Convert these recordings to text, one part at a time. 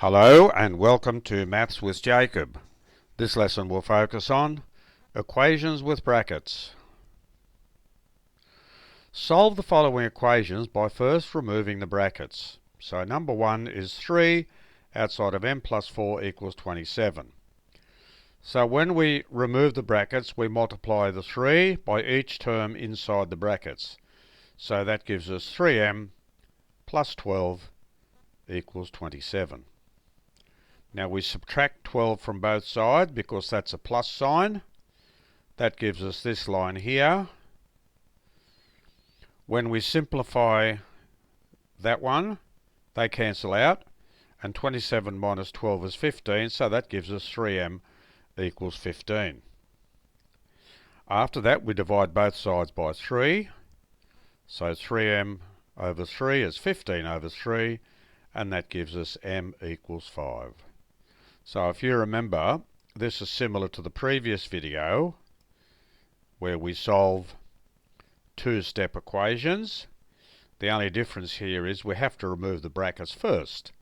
Hello and welcome to Maths with Jacob. This lesson will focus on equations with brackets. Solve the following equations by first removing the brackets. So number 1 is 3 outside of m plus 4 equals 27. So when we remove the brackets, we multiply the 3 by each term inside the brackets. So that gives us 3m plus 12 equals 27. Now we subtract 12 from both sides because that's a plus sign. That gives us this line here. When we simplify that one, they cancel out, and 27 minus 12 is 15, so that gives us 3m equals 15. After that, we divide both sides by 3, so 3m over 3 is 15 over 3, and that gives us m equals 5. So if you remember, this is similar to the previous video where we solve two-step equations. The only difference here is we have to remove the brackets first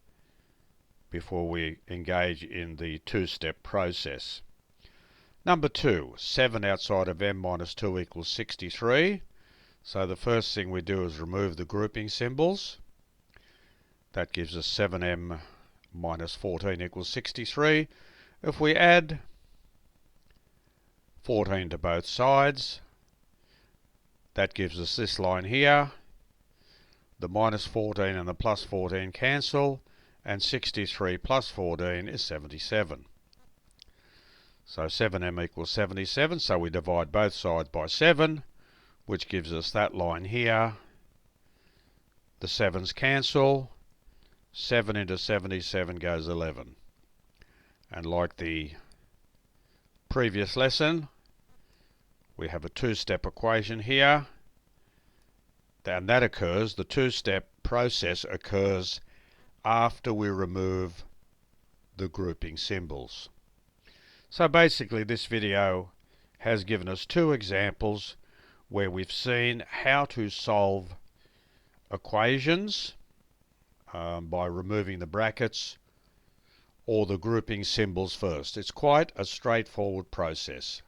before we engage in the two-step process. Number 2, 7 outside of m minus 2 equals 63. So the first thing we do is remove the grouping symbols. That gives us 7m minus 14 equals 63. If we add 14 to both sides, that gives us this line here. The minus 14 and the plus 14 cancel, and 63 plus 14 is 77. So 7m equals 77, so we divide both sides by 7, which gives us that line here. The 7's cancel. 7 into 77 goes 11. And like the previous lesson, we have a two-step equation here. And that occurs, the two-step process occurs after we remove the grouping symbols. So basically this video has given us two examples where we've seen how to solve equations by removing the brackets or the grouping symbols first. It's quite a straightforward process.